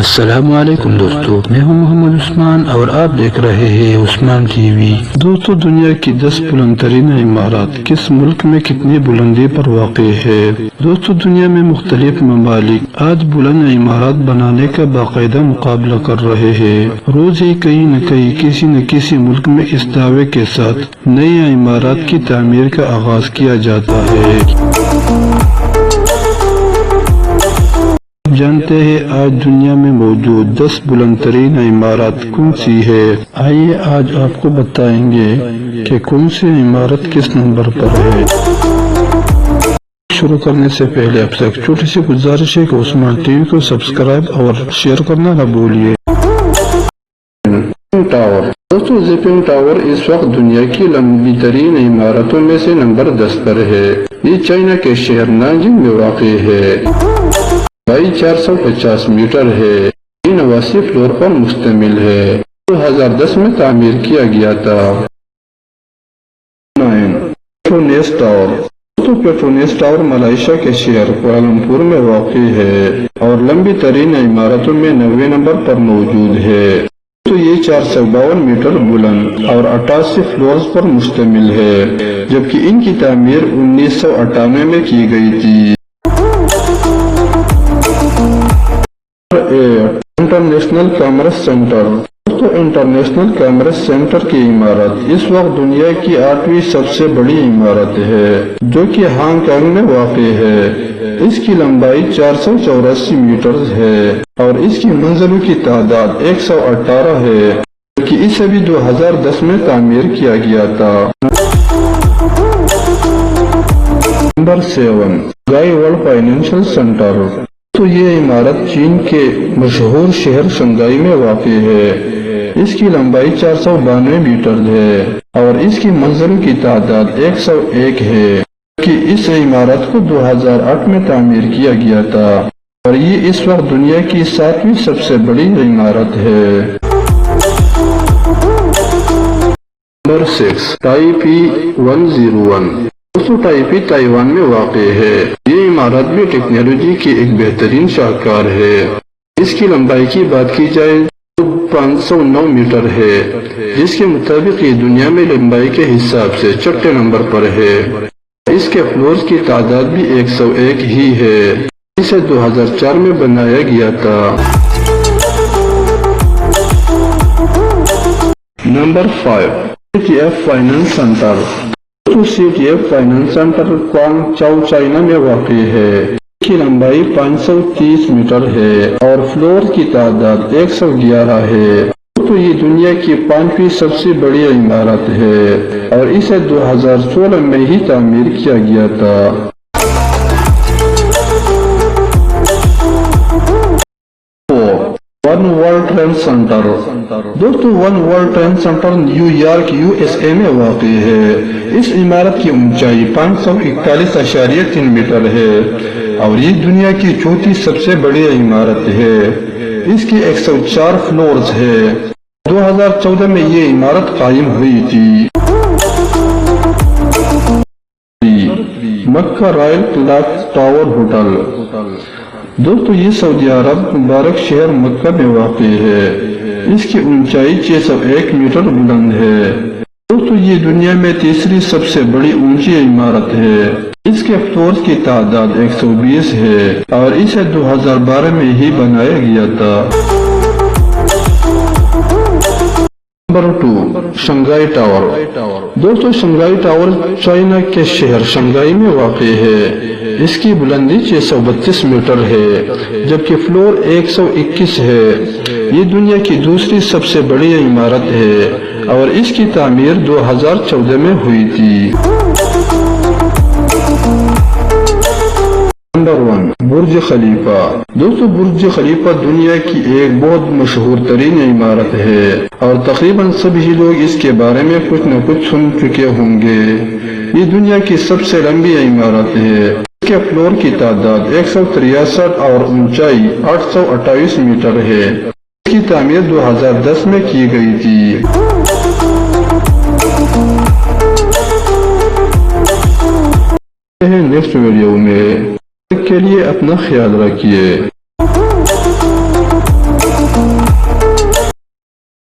السلام علیکم دوستو، میں ہوں محمد عثمان اور آپ دیکھ رہے ہیں عثمان ٹی وی۔ دوستو، دنیا کی 10 بلند ترین عمارات کس ملک میں کتنی بلندی پر واقع ہے؟ دوستو، دنیا میں مختلف ممالک آج بلند عمارات بنانے کا باقاعدہ مقابلہ کر رہے ہیں۔ روز ہی کہیں نہ کہیں کسی نہ کسی ملک میں اس دعوے کے ساتھ نئی عمارات کی تعمیر کا آغاز کیا جاتا ہے۔ جانتے ہیں آج دنیا میں موجود 10 بلند ترین عمارات کون سی ہے؟ آئیے آج آپ کو بتائیں گے کہ کون سی عمارت کس نمبر پر ہے۔ شروع کرنے سے پہلے آپ سے ایک چھوٹی سی گزارش ہے کہ عثمان ٹی وی کو سبسکرائب اور شیئر کرنا نہ بھولیے۔ ٹاور۔ دوستو، زیپنگ ٹاور اس وقت دنیا کی لمبی ترین عمارتوں میں سے نمبر 10 پر ہے۔ یہ چائنا کے شہر نانجنگ میں واقع ہے۔ 450 میٹر ہے۔ یہ 89 فلور پر مشتمل ہے۔ 2010 میں تعمیر کیا گیا تھا۔ پیٹرونیس ٹاور۔ پیٹرونیس ٹاور ملائیشیا کے شہر کوالالمپور میں واقع ہے اور لمبی ترین عمارتوں میں 90 نمبر پر موجود ہے۔ تو یہ 452 میٹر بلند اور 88 فلورز پر مشتمل ہے، جبکہ ان کی تعمیر 1998 میں کی گئی تھی۔ International commerce centre. International commerce centre کی عمارت اس وقت دنیا کی 8ویں سب سے بڑی عمارت ہے، جو کہ ہانگ کانگ میں واقع ہے۔ اس کی لمبائی 484 میٹر ہے اور اس کی منزلوں کی تعداد 118 ہے، جبکہ اسے بھی 2010 میں تعمیر کیا گیا تھا۔ Number 7، Shanghai world financial centre. تو یہ عمارت چین کے مشہور شہر شنگھائی میں واقع ہے۔ اس کی لمبائی 492 میٹر ہے اور اس کی منزلوں کی تعداد 101 ہے، کہ اس عمارت کو 2008 میں تعمیر کیا گیا تھا اور یہ اس وقت دنیا کی 7ویں سب سے بڑی عمارت ہے۔ نمبر 6، تائپی 101۔ تائپی تائیوان میں واقع ہے۔ یہ عمارت بھی ٹیکنالوجی کی ایک بہترین شاہکار ہے۔ اس کی لمبائی کی بات کی جائے تو 509 میٹر ہے، جس کے مطابق یہ دنیا میں لمبائی کے حساب سے 6 نمبر پر ہے۔ اس کے فلورز کی تعداد بھی 101 ہی ہے۔ اسے 2004 میں بنایا گیا تھا۔ Number 5، CTF finance centre. CTF finance centre Guangzhou China میں واقع ہے۔ اس کی لمبائی 530 میٹر ہے اور فلور کی تعداد 111 ہے۔ تو یہ دنیا کی 5ویں سب سے بڑی عمارت ہے اور اسے 2016 میں ہی تعمیر کیا گیا تھا۔ One World Trade Center. دوستو، One World Trade Center New York USA میں واقع ہے۔ اس عمارت کی اونچائی 541.3 میٹر ہے اور یہ دنیا کی 4تھی سب سے بڑی عمارت ہے۔ اس کی 104 فلورز ہے۔ 2014 میں یہ عمارت قائم ہوئی تھی۔ مکہ رائل کلاک ٹاور ہوٹل۔ دوستو، یہ سعودی عرب مبارک شہر مکہ میں واقع ہے۔ اس کی اونچائی 601 میٹر بلند ہے۔ دوستو، یہ دنیا میں 3ری سب سے بڑی اونچی عمارت ہے۔ اس کے فلورز کی تعداد 120 ہے اور اسے 2012 میں ہی بنایا گیا تھا۔ Number 2، Shanghai tower. دوستو، شنگھائی ٹاور چائنا کے شہر شنگھائی میں واقع ہے۔ اس کی بلندی 632 میٹر ہے، جبکہ فلور 121 ہے۔ یہ دنیا کی 2ری سب سے بڑی عمارت ہے اور اس کی تعمیر 2014 میں ہوئی تھی۔ نمبر 1، برج خلیفہ۔ دوستو، برج خلیفہ دنیا کی ایک بہت مشہور ترین عمارت ہے اور تقریباً سبھی لوگ اس کے بارے میں کچھ نہ کچھ سن چکے ہوں گے۔ یہ دنیا کی سب سے لمبی عمارت ہے۔ اس کے فلور کی تعداد 163 اور اونچائی 828 میٹر ہے۔ اس کی تعمیر 2010 میں کی گئی تھی۔ نیکسٹ ویڈیو میں کے لیے اپنا خیال رکھیے۔